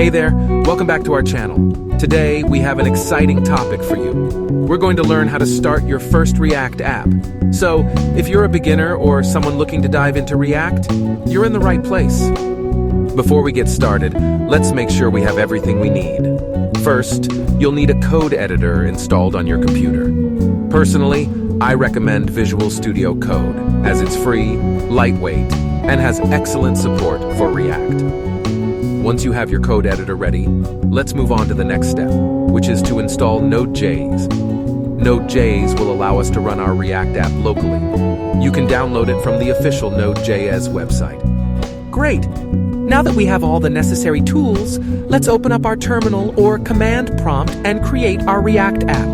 Hey there, welcome back to our channel. Today, we have an exciting topic for you. We're going to learn how to start your first React app. So, if you're a beginner or someone looking to dive into React, you're in the right place. Before we get started, let's make sure we have everything we need. First, you'll need a code editor installed on your computer. Personally, I recommend Visual Studio Code, as it's free, lightweight, and has excellent support for React. Once you have your code editor ready, let's move on to the next step, which is to install Node.js. Node.js will allow us to run our React app locally. You can download it from the official Node.js website. Great! Now that we have all the necessary tools, let's open up our terminal or command prompt and create our React app.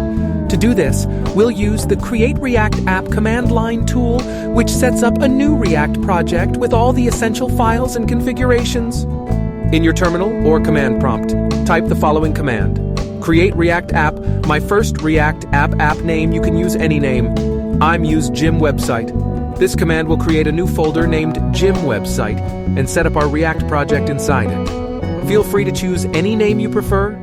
To do this, we'll use the Create React App command line tool, which sets up a new React project with all the essential files and configurations. In your terminal or command prompt, type the following command. Create React App, my first React app name, you can use any name. I'm use Gym website. This command will create a new folder named Gym website and set up our React project inside it. Feel free to choose any name you prefer.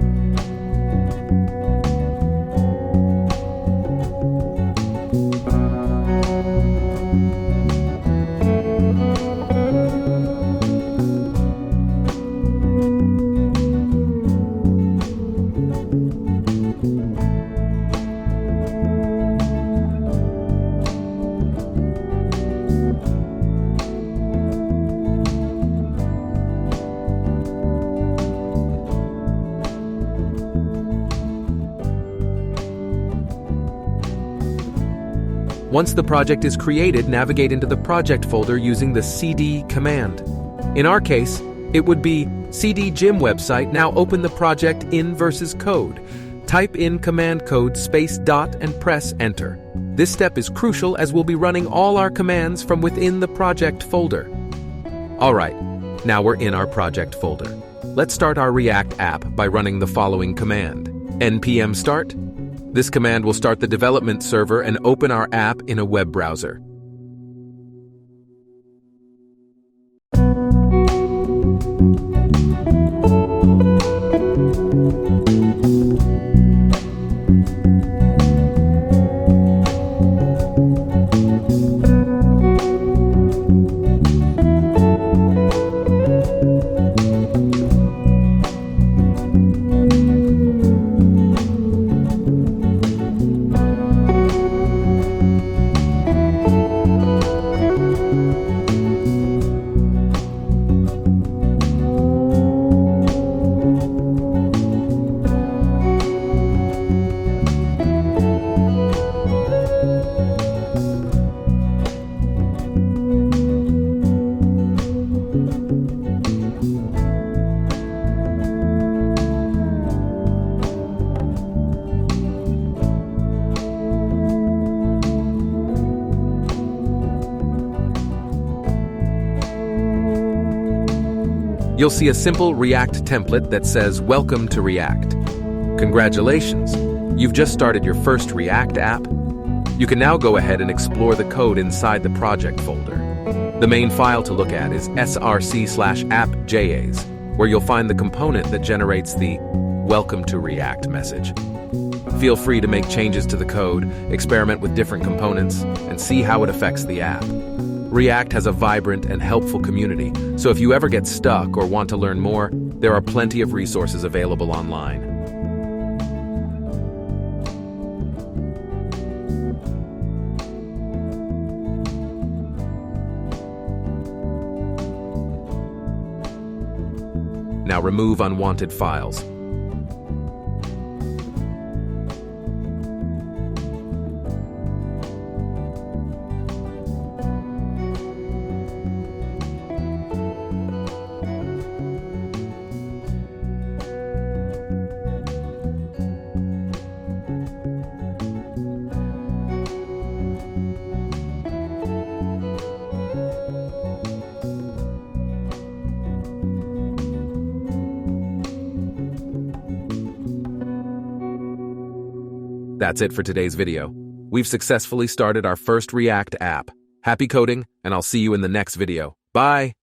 Once the project is created, navigate into the project folder using the cd command. In our case, it would be cd gym website. Now open the project in versus code. Type in command code space dot and press enter. This step is crucial as we'll be running all our commands from within the project folder. Alright, now we're in our project folder. Let's start our React app by running the following command. npm start. This command will start the development server and open our app in a web browser. You'll see a simple React template that says, "Welcome to React." Congratulations, you've just started your first React app. You can now go ahead and explore the code inside the project folder. The main file to look at is src/app.js, where you'll find the component that generates the "Welcome to React" message. Feel free to make changes to the code, experiment with different components, and see how it affects the app. React has a vibrant and helpful community, so if you ever get stuck or want to learn more, there are plenty of resources available online. Now remove unwanted files. That's it for today's video. We've successfully started our first React app. Happy coding, and I'll see you in the next video. Bye!